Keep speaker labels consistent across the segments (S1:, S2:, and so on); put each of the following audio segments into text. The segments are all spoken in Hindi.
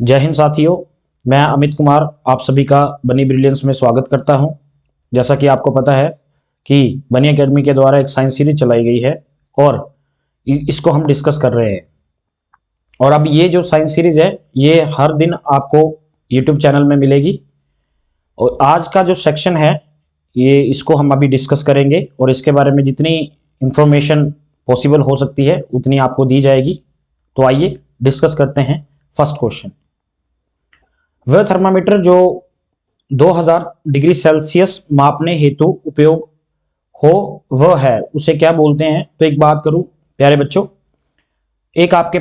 S1: जय हिंद साथियों, मैं अमित कुमार आप सभी का बनी ब्रिलियंस में स्वागत करता हूं। जैसा कि आपको पता है कि बनी एकेडमी के द्वारा एक साइंस सीरीज चलाई गई है और इसको हम डिस्कस कर रहे हैं। और अब ये जो साइंस सीरीज है ये हर दिन आपको यूट्यूब चैनल में मिलेगी। और आज का जो सेक्शन है ये इसको हम अभी डिस्कस करेंगे और इसके बारे में जितनी इंफॉर्मेशन पॉसिबल हो सकती है उतनी आपको दी जाएगी। तो आइए डिस्कस करते हैं फर्स्ट क्वेश्चन। वह थर्मामीटर जो 2000 डिग्री सेल्सियस मापने हेतु उपयोग हो वह है उसे क्या बोलते हैं? तो एक बात करूं प्यारे बच्चों, एक आपके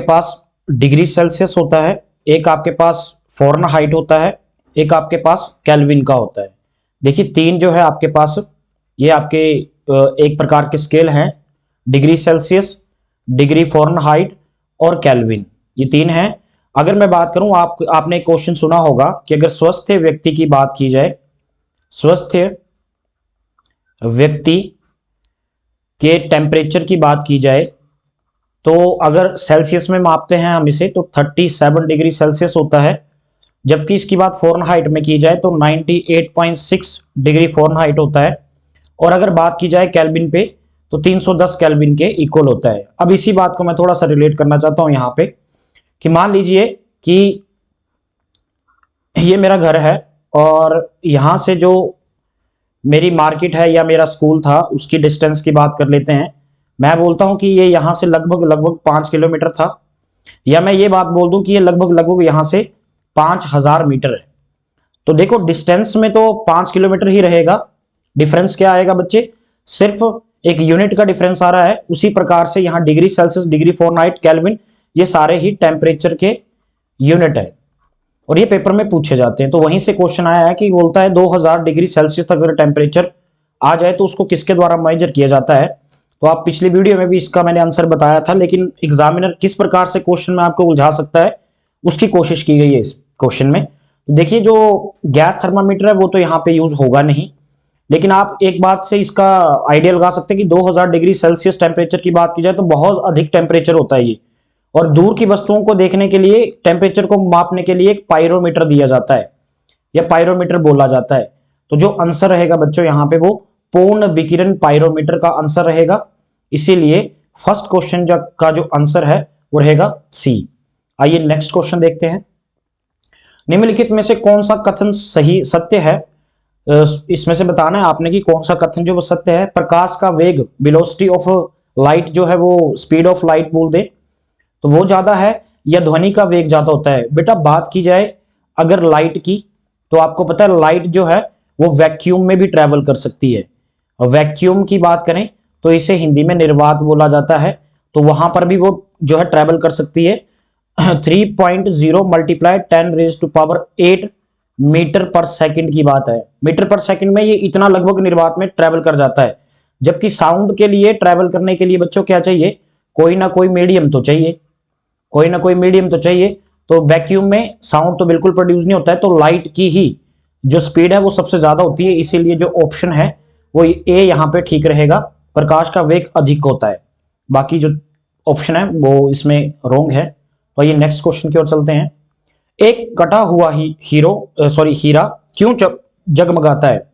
S1: पास डिग्री सेल्सियस होता है, एक आपके पास फ़ारेनहाइट होता है, एक आपके पास केल्विन का होता है। देखिए तीन जो है आपके पास ये आपके एक प्रकार के स्केल हैं, डिग्री सेल्सियस, डिग्री फ़ारेनहाइट और केल्विन, ये तीन हैं। अगर मैं बात करूं आपने एक क्वेश्चन सुना होगा कि अगर स्वस्थ व्यक्ति की बात की जाए, स्वस्थ व्यक्ति के टेम्परेचर की बात की जाए तो अगर सेल्सियस में मापते हैं हम इसे तो 37 डिग्री सेल्सियस होता है। जबकि इसकी बात फ़ारेनहाइट में की जाए तो 98.6 डिग्री फ़ारेनहाइट होता है। और अगर बात की जाए केल्विन पे तो 310 केल्विन के इक्वल होता है। अब इसी बात को मैं थोड़ा सा रिलेट करना चाहता हूं यहाँ पे कि मान लीजिए कि ये मेरा घर है और यहाँ से जो मेरी मार्केट है या मेरा स्कूल था उसकी डिस्टेंस की बात कर लेते हैं। मैं बोलता हूँ कि ये यहाँ से लगभग 5 किलोमीटर था, या मैं ये बात बोल दूं कि ये लगभग यहाँ से 5000 मीटर है। तो देखो डिस्टेंस में तो 5 किलोमीटर ही रहेगा, डिफरेंस क्या आएगा बच्चे? सिर्फ एक यूनिट का डिफरेंस आ रहा है। उसी प्रकार से यहाँ degree Celsius, degree Fahrenheit, kelvin ये सारे ही टेम्परेचर के यूनिट है और ये पेपर में पूछे जाते हैं। तो वहीं से क्वेश्चन आया है कि बोलता है 2000 डिग्री सेल्सियस तक अगर टेम्परेचर आ जाए तो उसको किसके द्वारा मेजर किया जाता है। तो आप पिछली वीडियो में भी इसका मैंने आंसर बताया था, लेकिन एग्जामिनर किस प्रकार से क्वेश्चन में आपको उलझा सकता है उसकी कोशिश की गई है इस क्वेश्चन में। देखिए जो गैस थर्मामीटर है वो तो यहाँ पे यूज होगा नहीं, लेकिन आप एक बात से इसका आइडिया लगा सकते हैं कि 2000 डिग्री सेल्सियस टेम्परेचर की बात की जाए तो बहुत अधिक टेम्परेचर होता है ये। और दूर की वस्तुओं को देखने के लिए, टेम्परेचर को मापने के लिए एक पायरोमीटर दिया जाता है या पायरोमीटर बोला जाता है। तो जो आंसर रहेगा बच्चों यहाँ पे वो पूर्ण विकिरण पायरोमीटर का आंसर रहेगा। इसीलिए फर्स्ट क्वेश्चन का जो आंसर है वो रहेगा सी। आइए नेक्स्ट क्वेश्चन देखते हैं। निम्नलिखित में से कौन सा कथन सही सत्य है? इसमें से बताना है आपने कि कौन सा कथन जो वो सत्य है। प्रकाश का वेग, वेलोसिटी ऑफ लाइट जो है वो स्पीड ऑफ लाइट बोल दे तो वो ज्यादा है, या ध्वनि का वेग ज्यादा होता है? बेटा बात की जाए अगर लाइट की तो आपको पता है लाइट जो है वो वैक्यूम में भी ट्रेवल कर सकती है। और वैक्यूम की बात करें तो इसे हिंदी में निर्वात बोला जाता है। तो वहां पर भी वो जो है ट्रेवल कर सकती है 3.0 मल्टीप्लाई 10⁻⁸ मीटर पर सेकंड की बात है। मीटर पर सेकंड में ये इतना लगभग निर्वात में ट्रेवल कर जाता है। जबकि साउंड के लिए ट्रेवल करने के लिए बच्चों क्या चाहिए? कोई ना कोई मीडियम तो चाहिए, कोई ना कोई मीडियम तो चाहिए। तो वैक्यूम में साउंड तो बिल्कुल प्रोड्यूस नहीं होता है, तो लाइट की ही जो स्पीड है वो सबसे ज्यादा होती है। इसीलिए जो ऑप्शन है वो ए यहाँ पे ठीक रहेगा, प्रकाश का वेग अधिक होता है। बाकी जो ऑप्शन है वो इसमें रोंग है। तो ये नेक्स्ट क्वेश्चन की ओर चलते हैं। एक कटा हुआ हीरा क्यों जगमगाता है?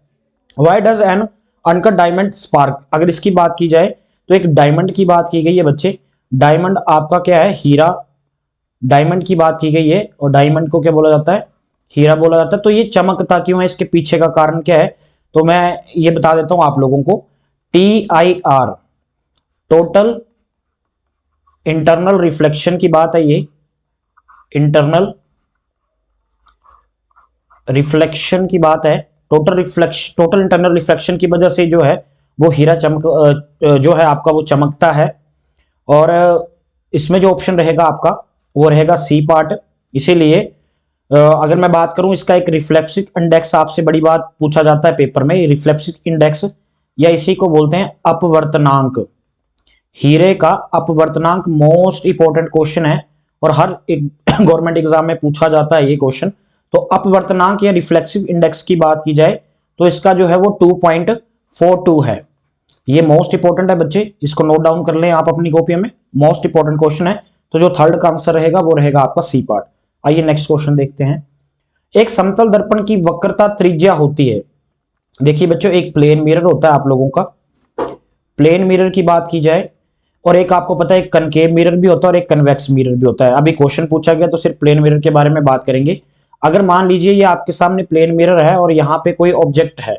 S1: Why does N uncut diamond spark? अगर इसकी बात की जाए तो एक डायमंड की बात की गई है बच्चे। डायमंड आपका क्या है? हीरा। डायमंड की बात की गई है और डायमंड को क्या बोला जाता है? हीरा बोला जाता है। तो ये चमकता क्यों है, इसके पीछे का कारण क्या है? तो मैं ये बता देता हूं आप लोगों को। TIR टोटल इंटरनल रिफ्लेक्शन की बात है। ये इंटरनल रिफ्लेक्शन की बात है। टोटल इंटरनल रिफ्लेक्शन की वजह से जो है वो हीरा जो है आपका वो चमकता है। और इसमें जो ऑप्शन रहेगा आपका वो रहेगा सी पार्ट। इसीलिए अगर मैं बात करूं इसका एक रिफ्लेक्सिव इंडेक्स आपसे बड़ी बात पूछा जाता है पेपर में, रिफ्लेक्सिव इंडेक्स या इसी को बोलते हैं अपवर्तनांक। हीरे का अपवर्तनांक मोस्ट इंपॉर्टेंट क्वेश्चन है और हर एक गवर्नमेंट एग्जाम में पूछा जाता है ये क्वेश्चन। तो अपवर्तनांक या रिफ्लेक्सिव इंडेक्स की बात की जाए तो इसका जो है वो 2.42 है। ये मोस्ट इंपॉर्टेंट है बच्चे, इसको नोट डाउन कर लें आप अपनी कॉपी में। मोस्ट इंपॉर्टेंट क्वेश्चन है तो जो थर्ड का आंसर रहेगा वो रहेगा आपका सी पार्ट। आइए नेक्स्ट क्वेश्चन देखते हैं। एक समतल दर्पण की वक्रता त्रिज्या होती है। देखिए बच्चों, एक प्लेन मिरर होता है आप लोगों का, प्लेन मिरर की बात की जाए, और एक आपको पता है एक कनकेव मिरर भी होता है और एक कन्वेक्स मिरर भी होता है। अभी क्वेश्चन पूछा गया तो सिर्फ प्लेन मिरर के बारे में बात करेंगे। अगर मान लीजिए ये आपके सामने प्लेन मिरर है और यहाँ पे कोई ऑब्जेक्ट है,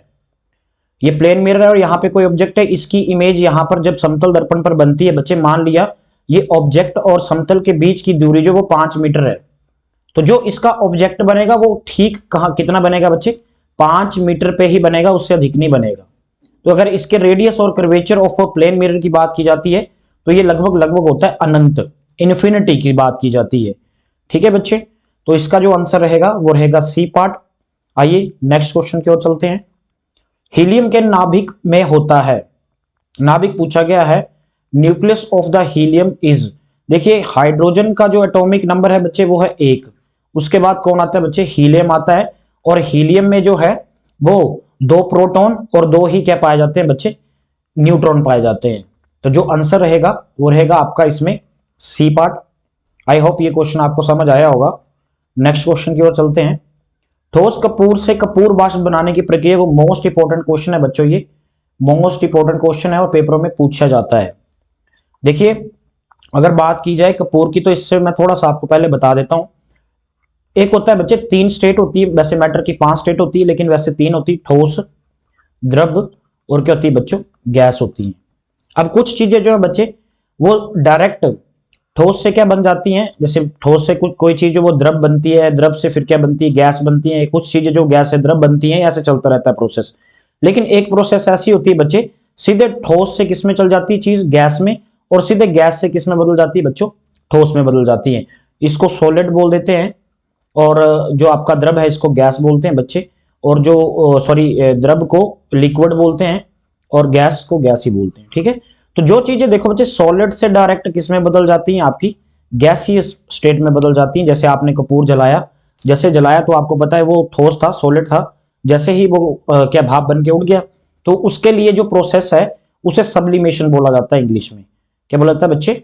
S1: ये प्लेन मिरर है और यहाँ पे कोई ऑब्जेक्ट है, इसकी इमेज यहाँ पर जब समतल दर्पण पर बनती है बच्चे, मान लिया ये ऑब्जेक्ट और समतल के बीच की दूरी जो वो 5 मीटर है, तो जो इसका ऑब्जेक्ट बनेगा वो ठीक कहाँ कितना बनेगा बच्चे, 5 मीटर पे ही बनेगा, उससे अधिक नहीं बनेगा। तो अगर इसके रेडियस और कर्वेचर ऑफ प्लेन मिरर की बात की जाती है तो ये लगभग लगभग होता है अनंत, इन्फिनिटी की बात की जाती है। ठीक है बच्चे, तो इसका जो आंसर रहेगा वो रहेगा सी पार्ट। आइए नेक्स्ट क्वेश्चन की ओर चलते हैं। हीलियम के नाभिक में होता है, नाभिक पूछा गया है, nucleus of the helium is. देखिए हाइड्रोजन का जो एटॉमिक नंबर है बच्चे वो है 1, उसके बाद कौन आता है बच्चे, हीलियम आता है, और हीलियम में जो है वो 2 प्रोटॉन और 2 ही क्या पाए जाते हैं बच्चे, न्यूट्रॉन पाए जाते हैं। तो जो आंसर रहेगा वो रहेगा आपका इसमें सी पार्ट। आई होप ये क्वेश्चन आपको समझ आया होगा। नेक्स्ट क्वेश्चन की ओर चलते हैं। ठोस कपूर से कपूर वाष्प बनाने की प्रक्रिया को, मोस्ट इंपॉर्टेंट क्वेश्चन है बच्चों, ये मोस्ट इंपॉर्टेंट क्वेश्चन है और पेपरों में पूछा जाता है। देखिए अगर बात की जाए कपूर की, तो इससे मैं थोड़ा सा आपको पहले बता देता हूं। एक होता है बच्चे 3 स्टेट होती है, वैसे मैटर की 5 स्टेट होती है लेकिन वैसे 3 होती है, ठोस, द्रव और क्या होती है बच्चों, गैस होती है। अब कुछ चीजें जो है बच्चे वो डायरेक्ट ठोस से क्या बन जाती हैं, जैसे ठोस से कुछ कोई चीज जो वो द्रव बनती है, द्रव से फिर क्या बनती है, गैस बनती है, कुछ चीजें जो गैस से द्रव बनती हैं, ऐसे चलता रहता है प्रोसेस। लेकिन एक प्रोसेस ऐसी होती है बच्चे, सीधे ठोस से किस में चल जाती है चीज, गैस में, और सीधे गैस से किस में बदल जाती है बच्चों, ठोस में बदल जाती है। इसको सॉलिड बोल देते हैं, और जो आपका द्रव है इसको गैस बोलते हैं बच्चे, और जो सॉरी द्रव को लिक्विड बोलते हैं और गैस को गैस ही बोलते हैं। ठीक है, तो जो चीजें देखो बच्चे सॉलिड से डायरेक्ट किस में बदल जाती हैं, आपकी गैसीय स्टेट में बदल जाती हैं। जैसे आपने कपूर जलाया, जैसे जलाया तो आपको पता है वो ठोस था, सॉलिड था, जैसे ही वो क्या भाप बन के उड़ गया, तो उसके लिए जो प्रोसेस है उसे सब्लिमेशन बोला जाता है। इंग्लिश में क्या बोला जाता है बच्चे,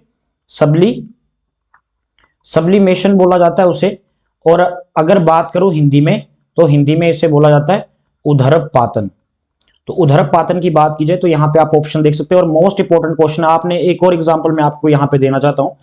S1: सब्लिमेशन बोला जाता है उसे। और अगर बात करूं हिंदी में, तो हिंदी में इसे बोला जाता है उधर्वपातन। तो उधर्वपातन की बात की जाए तो यहाँ पे आप ऑप्शन देख सकते हैं। और मोस्ट इंपोर्टेंट क्वेश्चन आपने एक और एग्जांपल मैं आपको यहाँ पे देना चाहता हूँ।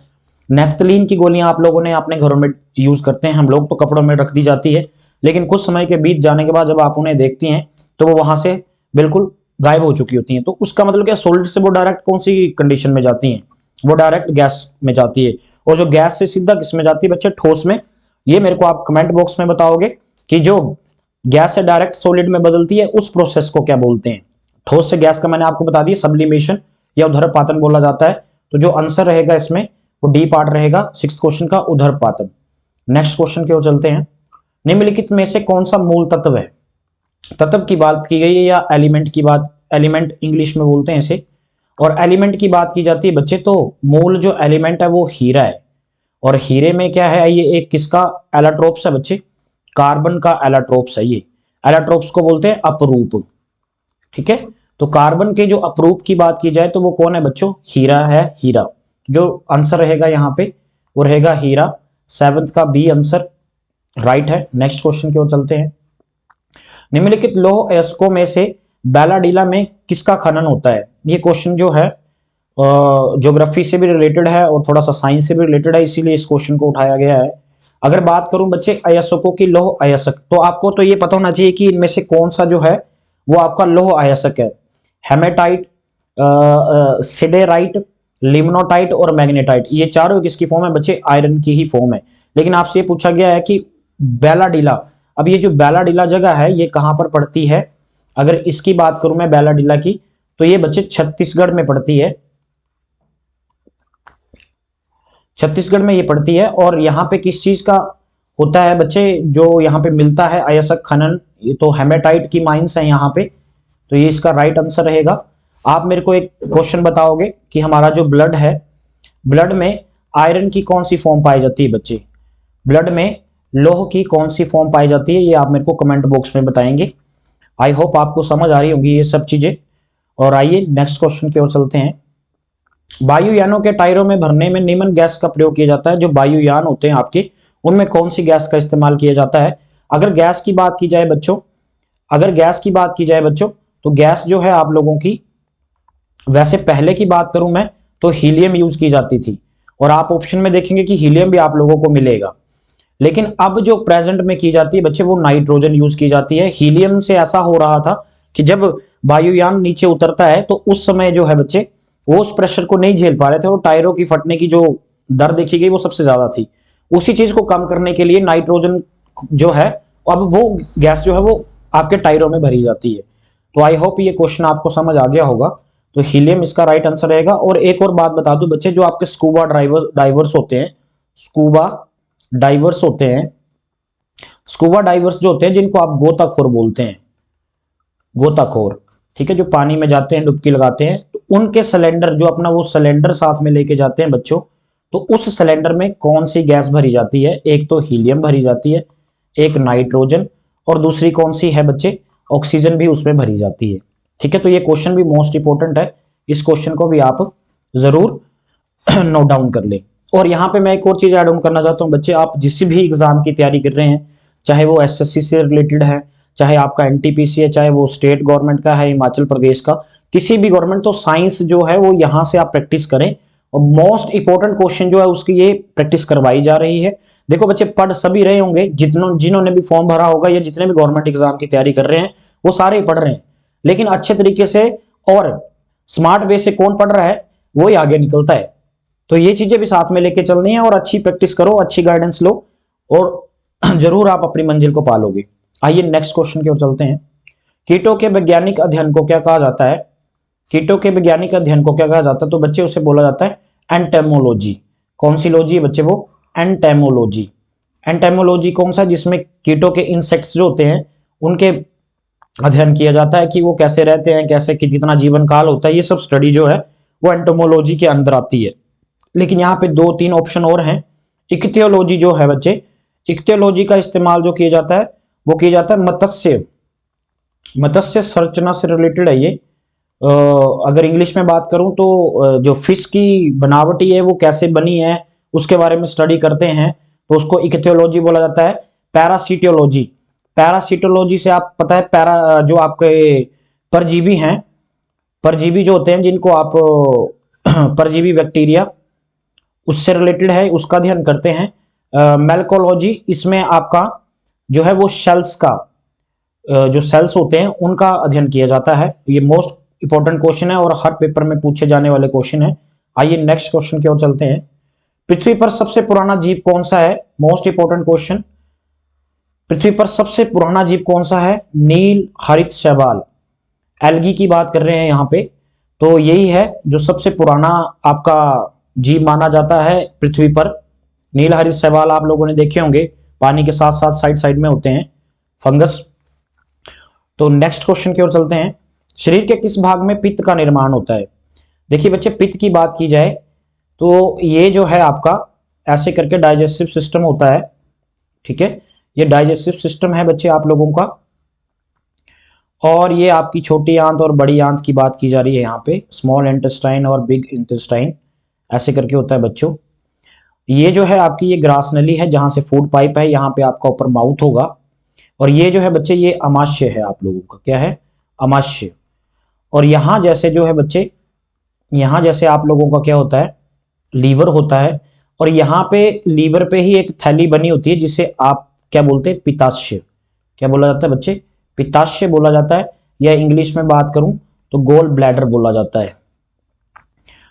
S1: नेफ्थलीन की गोलियां आप लोगों ने अपने घरों में यूज करते हैं, हम लोग तो कपड़ों में रख दी जाती है, लेकिन कुछ समय के बीत जाने के बाद जब आप उन्हें देखती हैं तो वो वहां से बिल्कुल गायब हो चुकी होती हैं। तो उसका मतलब क्या, सॉलिड से वो डायरेक्ट कौन सी कंडीशन में जाती हैं, वो डायरेक्ट गैस में जाती है। और जो गैस से सीधा किस में जाती है बच्चे, ठोस में। ये मेरे को आप कमेंट बॉक्स में बताओगे कि जो गैस से डायरेक्ट सॉलिड में बदलती है उस प्रोसेस को क्या बोलते हैं। ठोस से गैस का मैंने आपको बता दिया सब्लिमेशन या उधर्वपातन बोला जाता है। तो जो आंसर रहेगा इसमें वो डी पार्ट रहेगा 6th क्वेश्चन का, उधर्वपातन। नेक्स्ट क्वेश्चन की ओर चलते हैं। निम्नलिखित में से कौन सा मूल तत्व है, तत्व की बात की गई है या एलिमेंट की बात, एलिमेंट इंग्लिश में बोलते हैं इसे, और एलिमेंट की बात की जाती है बच्चे तो मूल जो एलिमेंट है वो हीरा है। और हीरे में क्या है, ये एक किसका एलाट्रोप्स है बच्चे, कार्बन का एलाट्रोप्स है। ये एलाट्रोप्स को बोलते हैं अपरूप। ठीक है, तो कार्बन के जो अपरूप की बात की जाए तो वो कौन है बच्चों, हीरा है, हीरा। जो आंसर रहेगा यहाँ पे वो रहेगा हीरा। 7th का बी आंसर राइट है। नेक्स्ट क्वेश्चन की ओर चलते हैं। निम्नलिखित लौह अयस्कों में से बैलाडीला में किसका खनन होता है। ये क्वेश्चन जो है ज्योग्राफी से भी रिलेटेड है और थोड़ा सा साइंस से भी रिलेटेड है, इसीलिए इस क्वेश्चन को उठाया गया है। अगर बात करूं बच्चे अयस्कों की, लौह अयस्क, तो आपको तो ये पता होना चाहिए कि इनमें से कौन सा जो है वो आपका लौह अयस्क है। हेमेटाइट, सिडेराइट, लिमनोटाइट और मैग्नेटाइट, ये चारों किसकी फॉर्म है बच्चे, आयरन की ही फॉर्म है। लेकिन आपसे ये पूछा गया है कि बैलाडीला, अब ये जो बैलाडीला जगह है ये कहां पर पड़ती है। अगर इसकी बात करूं मैं बैलाडीला की, तो ये बच्चे छत्तीसगढ़ में पड़ती है, छत्तीसगढ़ में ये पड़ती है। और यहाँ पे किस चीज का होता है बच्चे, जो यहाँ पे मिलता है अयस्क खनन, ये तो हेमेटाइट की माइंस है यहाँ पे, तो ये इसका राइट आंसर रहेगा। आप मेरे को एक क्वेश्चन बताओगे कि हमारा जो ब्लड है, ब्लड में आयरन की कौन सी फॉर्म पाई जाती है बच्चे, ब्लड में लौह की कौन सी फॉर्म पाई जाती है, ये आप मेरे को कमेंट बॉक्स में बताएंगे। आई होप आपको समझ आ रही होंगी ये सब चीजें। और आइए नेक्स्ट क्वेश्चन की ओर चलते हैं। वायुयानों के टायरों में भरने में निम्न गैस का प्रयोग किया जाता है। जो वायुयान होते हैं आपके, उनमें कौन सी गैस का इस्तेमाल किया जाता है? अगर गैस की बात की जाए बच्चों, अगर गैस की बात की जाए बच्चों, तो गैस जो है आप लोगों की, वैसे पहले की बात करूं मैं तो हीलियम यूज की जाती थी, और आप ऑप्शन में देखेंगे कि हीलियम भी आप लोगों को मिलेगा। लेकिन अब जो प्रेजेंट में की जाती है बच्चे, वो नाइट्रोजन यूज की जाती है। हीलियम से ऐसा हो रहा था कि जब वायुयान नीचे उतरता है तो उस समय जो है बच्चे, वो उस प्रेशर को नहीं झेल पा रहे थे, और टायरों की फटने की जो दर देखी गई वो सबसे ज्यादा थी। उसी चीज को कम करने के लिए नाइट्रोजन जो है, अब वो गैस जो है वो आपके टायरों में भरी जाती है। तो आई होप ये क्वेश्चन आपको समझ आ गया होगा। तो हीलियम इसका राइट आंसर रहेगा। और एक और बात बता दूं बच्चे, जो आपके स्कूबा डाइवर्स होते हैं, स्कूबा डाइवर्स होते हैं, स्कूबा डाइवर्स जो होते हैं, जिनको आप गोताखोर बोलते हैं, गोताखोर, ठीक है, जो पानी में जाते हैं, डुबकी लगाते हैं, तो उनके सिलेंडर, जो अपना वो सिलेंडर साथ में लेके जाते हैं बच्चों, तो उस सिलेंडर में कौन सी गैस भरी जाती है? एक तो हीलियम भरी जाती है, एक नाइट्रोजन, और दूसरी कौन सी है बच्चे? ऑक्सीजन भी उसमें भरी जाती है। ठीक है, तो ये क्वेश्चन भी मोस्ट इंपोर्टेंट है, इस क्वेश्चन को भी आप जरूर नोट डाउन कर लें। और यहाँ पे मैं एक और चीज ऐड ऑन करना चाहता हूँ बच्चे, आप जिस भी एग्जाम की तैयारी कर रहे हैं, चाहे वो एसएससी से रिलेटेड है, चाहे आपका एनटीपीसी है, चाहे वो स्टेट गवर्नमेंट का है, हिमाचल प्रदेश का, किसी भी गवर्नमेंट, तो साइंस जो है वो यहाँ से आप प्रैक्टिस करें। और मोस्ट इंपोर्टेंट क्वेश्चन जो है उसकी ये प्रैक्टिस करवाई जा रही है। देखो बच्चे, पढ़ सभी रहे होंगे, जिन्होंने भी फॉर्म भरा होगा या जितने भी गवर्नमेंट एग्जाम की तैयारी कर रहे हैं, वो सारे ही पढ़ रहे हैं, लेकिन अच्छे तरीके से और स्मार्ट वे से कौन पढ़ रहा है वो ही आगे निकलता है। तो ये चीजें भी साथ में लेके चलनी है, और अच्छी प्रैक्टिस करो, अच्छी गाइडेंस लो, और जरूर आप अपनी मंजिल को पालोगे। आइए नेक्स्ट क्वेश्चन की ओर चलते हैं। कीटों के वैज्ञानिक अध्ययन को क्या कहा जाता है? कीटों के वैज्ञानिक अध्ययन को क्या कहा जाता है? तो बच्चे उसे बोला जाता है एंटेमोलॉजी। कौन सी लॉजी है बच्चे? वो एंटेमोलॉजी। एंटेमोलॉजी कौन सा? जिसमें कीटों के इंसेक्ट्स जो होते हैं उनके अध्ययन किया जाता है, कि वो कैसे रहते हैं, कैसे कितना जीवन काल होता है, ये सब स्टडी जो है वो एंटोमोलॉजी के अंदर आती है। लेकिन यहाँ पे 2-3 ऑप्शन और हैं। इक्तियोलॉजी जो है बच्चे, इक्तियोलॉजी का इस्तेमाल जो किया जाता है वो किया जाता है मत्स्य संरचना से रिलेटेड है ये। अगर इंग्लिश में बात करूं तो जो फिश की बनावटी है वो कैसे बनी है उसके बारे में स्टडी करते हैं, तो उसको इक्तियोलॉजी बोला जाता है। पैरासिटोलॉजी, पैरासिटोलॉजी से आप पता है, पैरा जो आपके परजीवी हैं, परजीवी जो होते हैं जिनको आप परजीवी बैक्टीरिया, उससे रिलेटेड है, उसका अध्ययन करते हैं। मेलकोलॉजी, इसमें आपका जो है वो सेल्स का, जो सेल्स होते हैं उनका अध्ययन किया जाता है। ये मोस्ट इंपॉर्टेंट क्वेश्चन है और हर पेपर में पूछे जाने वाले क्वेश्चन है। आइए नेक्स्ट क्वेश्चन की ओर चलते हैं। पृथ्वी पर सबसे पुराना जीव कौन सा है? Most important question. पृथ्वी पर सबसे पुराना जीव कौन सा है? नील हरित शैवाल, एल्गी की बात कर रहे हैं यहाँ पे, तो यही है जो सबसे पुराना आपका जीव माना जाता है पृथ्वी पर। नील हरित शैवाल आप लोगों ने देखे होंगे, पानी के साथ साथ साइड साइड में होते हैं, फंगस। तो नेक्स्ट क्वेश्चन की ओर चलते हैं। शरीर के किस भाग में पित्त का निर्माण होता है? देखिए बच्चे, पित्त की बात की जाए तो ये जो है आपका ऐसे करके डाइजेस्टिव सिस्टम होता है। ठीक है, ये डाइजेस्टिव सिस्टम है बच्चे आप लोगों का, और ये आपकी छोटी आंत और बड़ी आंत की बात की जा रही है यहाँ पे, स्मॉल इंटेस्टाइन और बिग इंटेस्टाइन ऐसे करके होता है बच्चों। ये जो है आपकी ये ग्रास नली है जहां से फूड पाइप है, यहाँ पे आपका ऊपर माउथ होगा, और ये जो है बच्चे ये अमाशय है आप लोगों का, क्या है? अमाशय। और यहाँ जैसे जो है बच्चे, यहाँ जैसे आप लोगों का क्या होता है? लीवर होता है, और यहाँ पे लीवर पे ही एक थैली बनी होती है जिसे आप क्या बोलते हैं? पित्ताशय। क्या बोला जाता है बच्चे? पित्ताशय बोला जाता है, या इंग्लिश में बात करूं तो गोल ब्लैडर बोला जाता है।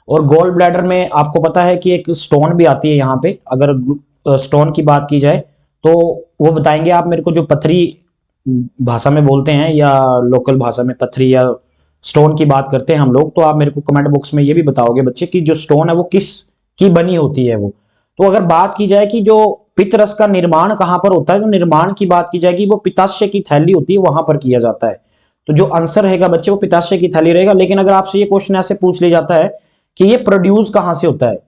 S1: और गोल ब्लैडर में आपको पता है कि एक स्टोन भी आती है यहाँ पे। अगर स्टोन की बात की जाए तो वो बताएंगे आप मेरे को, जो पथरी भाषा में बोलते हैं या लोकल भाषा में पथरी या स्टोन की बात करते हैं हम लोग, तो आप मेरे को कमेंट बॉक्स में ये भी बताओगे बच्चे कि जो स्टोन है वो किस की बनी होती है वो। तो अगर बात की जाए कि जो पित्त रस का निर्माण कहां पर होता है, तो निर्माण की बात की जाएगी वो पित्ताशय की थैली होती है वहां पर किया जाता है। तो जो आंसर रहेगा बच्चे वो पित्ताशय की थैली रहेगा। लेकिन अगर आपसे ये क्वेश्चन ऐसे पूछ लिया जाता है कि ये प्रोड्यूस कहां से होता है,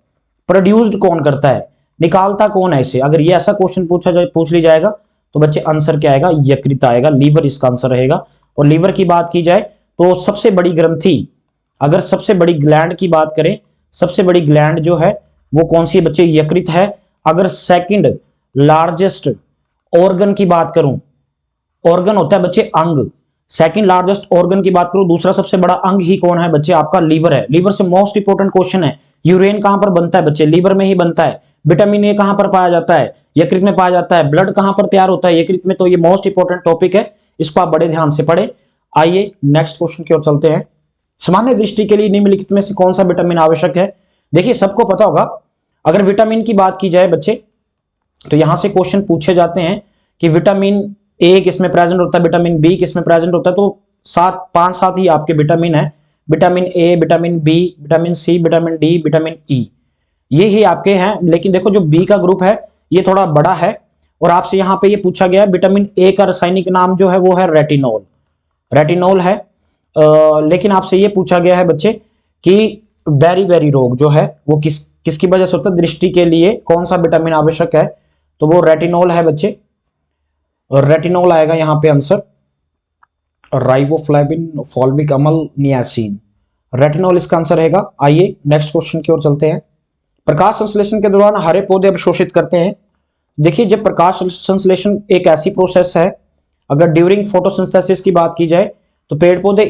S1: प्रोड्यूस्ड कौन करता है, निकालता कौन है इसे, अगर ये ऐसा क्वेश्चन पूछ लिया जाएगा तो बच्चे आंसर क्या आएगा? यकृत आएगा, लीवर इसका आंसर रहेगा। और लीवर की बात की जाए तो सबसे बड़ी ग्रंथि, अगर सबसे बड़ी ग्लैंड की बात करें, सबसे बड़ी ग्लैंड जो है वो कौन सी है बच्चे? यकृत है। अगर सेकंड लार्जेस्ट ऑर्गन की बात करूं, ऑर्गन होता है बच्चे अंग, सेकंड लार्जेस्ट ऑर्गन की बात करूं, दूसरा सबसे बड़ा अंग ही कौन है बच्चे? आपका लीवर है। लीवर से मोस्ट इंपोर्टेंट क्वेश्चन है, यूरेन कहां पर बनता है बच्चे? लीवर में ही बनता है। विटामिन ए कहां पर पाया जाता है? यकृत में पाया जाता है। ब्लड कहां पर तैयार होता है? यकृत में। तो ये मोस्ट इंपोर्टेंट टॉपिक है, इसको आप बड़े ध्यान से पढ़े। आइए नेक्स्ट क्वेश्चन की ओर चलते हैं। सामान्य दृष्टि के लिए निम्नलिखित में से कौन सा विटामिन आवश्यक है? देखिए सबको पता होगा, अगर विटामिन की बात की जाए बच्चे तो यहां से क्वेश्चन पूछे जाते हैं कि विटामिन ए किसमें प्रेजेंट होता है, विटामिन बी किसमें प्रेजेंट होता है। तो 5-7 ही आपके विटामिन है, vitamin A, vitamin B, vitamin C, vitamin D, vitamin E, ये ही आपके हैं। लेकिन देखो जो बी का ग्रुप है ये थोड़ा बड़ा है, और आपसे यहां पे ये पूछा गया विटामिन ए का रासायनिक नाम जो है वो है रेटिनोल, रेटिनोल है। लेकिन आपसे ये पूछा गया है बच्चे कि बेरी रोग जो है वो किसकी वजह से होता है? दृष्टि के लिए कौन सा विटामिन आवश्यक है? तो वो रेटिनोल है बच्चे, और रेटिनोल आएगा यहां पे आंसर। राइबोफ्लेविन, फॉल्विक अम्ल, नियासिन, रेटिनोल इसका आंसर रहेगा। आइए नेक्स्ट क्वेश्चन की ओर चलते हैं। प्रकाश संश्लेषण के दौरान हरे पौधे अवशोषित करते हैं। देखिए जब प्रकाश संश्लेषण एक ऐसी प्रोसेस है, अगर ड्यूरिंग फोटोसिंथेसिस की बात की जाए तो पेड़ पौधे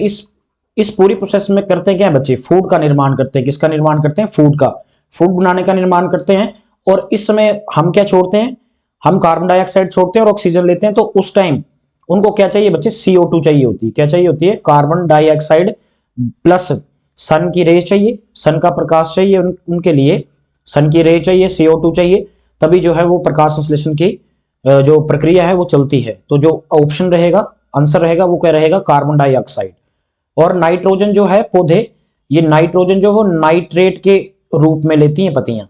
S1: इस पूरी प्रोसेस में करते हैं क्या बच्चे? फूड का निर्माण करते हैं। किसका निर्माण करते हैं? फूड का, फूड बनाने का निर्माण करते हैं। और इस समय हम क्या छोड़ते हैं? हम कार्बन डाइऑक्साइड छोड़ते हैं और ऑक्सीजन लेते हैं। तो उस टाइम उनको क्या चाहिए बच्चे? CO2 चाहिए होती है। क्या चाहिए होती है? कार्बन डाइऑक्साइड प्लस सन की रे चाहिए, सन का प्रकाश चाहिए उनके लिए, सन की रे चाहिए, CO2 चाहिए, तभी जो है वो प्रकाश संश्लेषण की जो प्रक्रिया है वो चलती है। तो जो ऑप्शन रहेगा, आंसर रहेगा वो क्या रहेगा? Carbon dioxide. और नाइट्रोजन जो है पौधे, ये नाइट्रोजन जो वो नाइट्रेट के रूप में लेती हैं पत्तियां,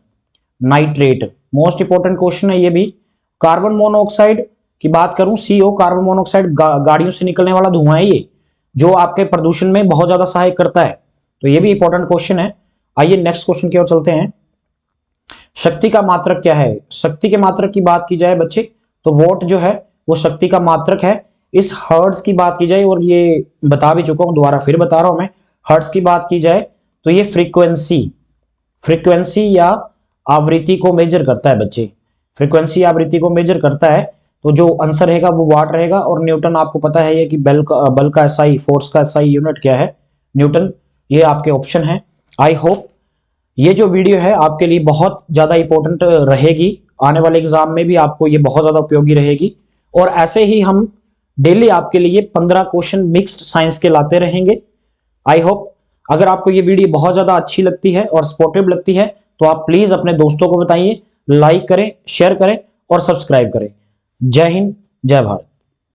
S1: नाइट्रेट। मोस्ट इंपोर्टेंट क्वेश्चन है ये भी। कार्बन मोनोऑक्साइड की बात करूं, CO, कार्बन मोनोऑक्साइड गाड़ियों से निकलने वाला धुआं है ये, जो आपके प्रदूषण में बहुत ज्यादा सहायक करता है। तो ये भी इंपॉर्टेंट क्वेश्चन है। आइए नेक्स्ट क्वेश्चन की ओर चलते हैं। शक्ति का मात्रक क्या है? शक्ति के मात्रक की बात की जाए बच्चे तो वोट जो है वो शक्ति का मात्रक है। इस हर्ट्ज की बात की जाए, और ये बता भी चुका हूं, दोबारा फिर बता रहा हूं मैं, हर्ट्ज की बात की जाए तो ये फ्रीक्वेंसी या आवृत्ति को मेजर करता है बच्चे, फ्रीक्वेंसी या आवृत्ति को मेजर करता है। तो जो आंसर रहेगा वो वाट रहेगा। और न्यूटन आपको पता है ये कि बल का SI, फोर्स का SI यूनिट क्या है? न्यूटन। ये आपके ऑप्शन है। आई होप ये जो वीडियो है आपके लिए बहुत ज्यादा इंपॉर्टेंट रहेगी, आने वाले एग्जाम में भी आपको ये बहुत ज्यादा उपयोगी रहेगी। और ऐसे ही हम डेली आपके लिए 15 क्वेश्चन मिक्स्ड साइंस के लाते रहेंगे। आई होप अगर आपको ये वीडियो बहुत ज्यादा अच्छी लगती है और सपोर्टिव लगती है तो आप प्लीज अपने दोस्तों को बताइए, लाइक करें, शेयर करें और सब्सक्राइब करें। जय हिंद, जय भारत।